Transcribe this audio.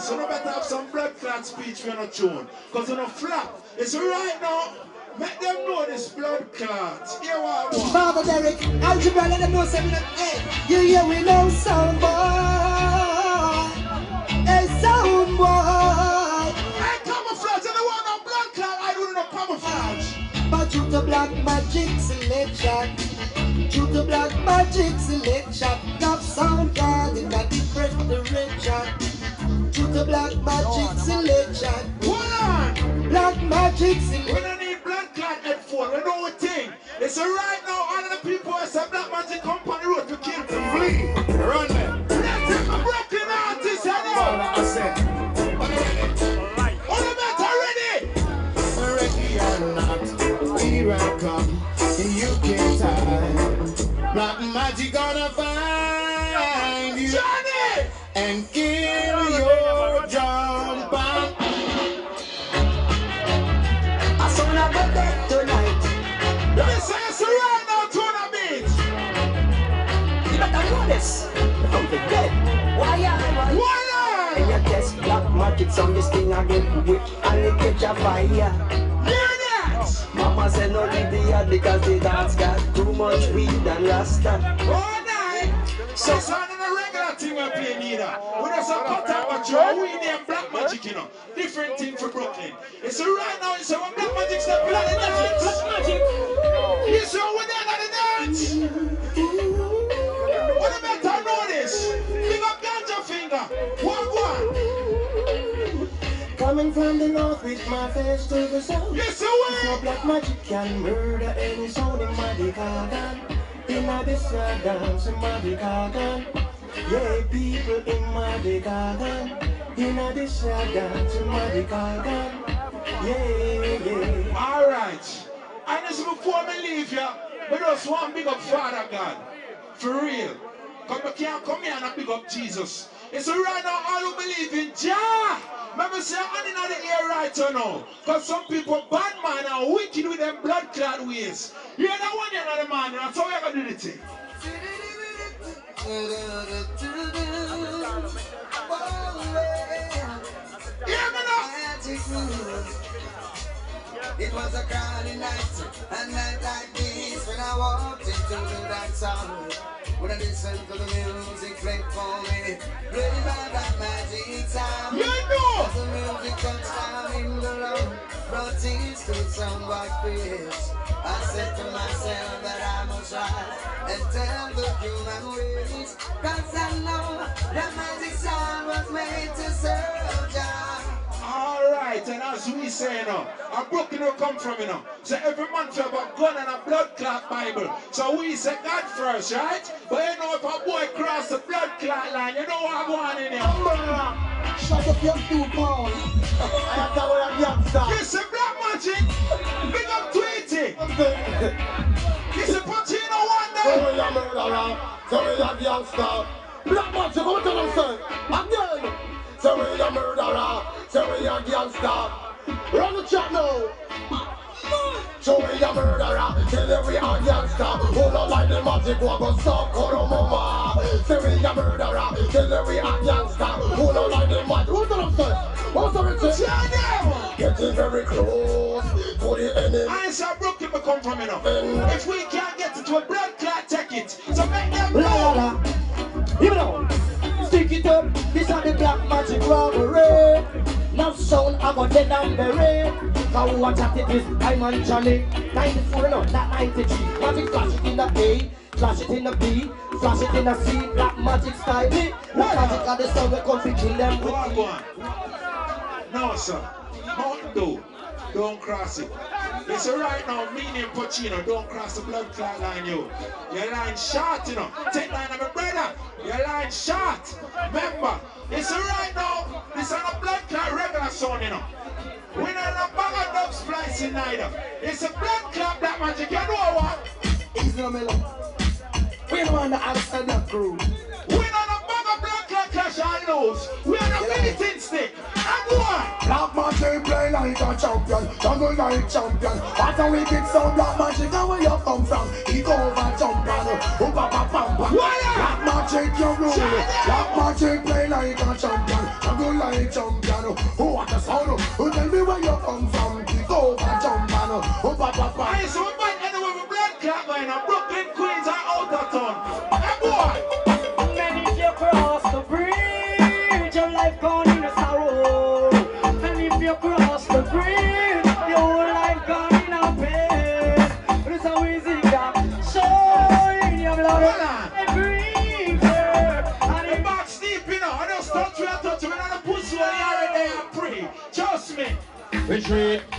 so no better have some blood clot speech for no tune. Because you no flap. It's right now. Make them know this blood clot. Here what I want. Father Derek, algebra let them know something. Hey, you hear we know sound boy. Hey, sound boy. Hey, camouflage. I don't want no blood clot. I don't know camouflage. But you the black magic selection. You the black magic selection. Top sound card in a different direction. You the black magic selection. Hold on. Black magic selection. We don't need blood clot headphone. We know a thing. It's right now. All of the people who say Black Magic come on the road to kill to flee. Run them. Let's take a broken artist. I said. All the men are ready. Ready or not, here I come. You can't hide. Black Magic gonna find you. Johnny! And kill your jump on. I saw a birthday tonight. Let me say it's right now, Tuna Beach. You better know this. From the dead. Why? Why And you test black magic, some this thing again with and it catch a fire. Hear that? Mama said no leave the yard because the dance got too much weed and rasta. All night. So it's not in a regular thing we're playing either. We just a cut out but you we name Black Magic, you know. Different thing for Brooklyn. It's right now, it's when Black Magic step in the dance. Black Magic. Yes, sir, we're there at the dance. What the better know this? Big up ganja finger. One. Coming from the north with my face to the south. Yes, sir, So Black Magic can murder any sound in my garden. In my this dance in my garden. Yeah, people in my garden. In my this dance in my garden. Yeah. all right. And this before me leave here, but just one big up Father God. For real. Come you can't come here and big up Jesus. It's right now all who believe in Jah. Remember say I'm in the air right now. Because some people bad man and wicked with them blood clot ways. You're the one you're not the man, that's how you're gonna do the thing. Hear me now. It was a crowded night, a night like this when I walked into the dance hall. When I listened to the music play for me, played by Black Magic sound. You know. As the music touched down in the road, brought tears to some white face. I said to myself that I must try and tell the human race, 'cause I know that magic sound was made to serve Jah. Alright, and as we say now, a Brooklyn will come from you know. So every man to have a gun and a blood clot Bible. So we say God first, right? But you know if a boy cross the blood clot line, you know what going on in here. Shut up your 2 pounds. I have a youngster. This is Black Magic. Big up Tweety. This is Pacino Wonder. So we are murderer, so we are youngster. Black Magic, what do you say? Again. So we are murderer, so we are gangster. Run the chat now. So we are murderer, so we are gangster. Who don't like the magic, what go stop, call mama. So we are murderer, so we are gangster. Who don't like the magic, what do you say? What's the reason? Getting very close to the enemy. I say Brooklyn will come from you know. If we can't get it to a blood clot, take it. So make them know. You know, stick it up, this are the Black Magic robbery. Now sound I got dead and buried. Now watch at it is I'm on Johnny. 94 no, not 93. Magic flash it in the A, flash it in the B, flash it in the C. Black Magic style it. Black Magic are the sound we come to kill them with. Go on. No sir, Mountain Dew, don't cross it. It's right now, me name Pacino, don't cross the blood clot line, you. Your line short, you know. Take line of my brother. Your line short. Remember, it's right now, this is a blood clot regular sound, you know. We don't have a bag of dub splicing neither. It's a blood clot Black Magic, you know what? Easy no mellow. We don't want to understand that crew. We don't have a bag of blood clot clash and lose. We are the militant stick. And what? Black Magic play like a champion, jungle like champion. What a wicked sound, Black Magic, and where you come from? He go over champion, Black Magic magic you rule. Black magic play like a champion. I go like champion. Who want the sound? Who tell me where you come from? Kick over champion. Oh, papa. Hey, so we might end up with a blood clot going on. Brooklyn Queens are out of town. Hey, boy. And if you cross the bridge, your life gone in a sorrow. And if you cross the bridge, your life gone in a pain. But it's how easy that show in your blood. And breathe and The box deep, you know. I just touch me. When I push you, you're already there and pray. Trust me. retreat.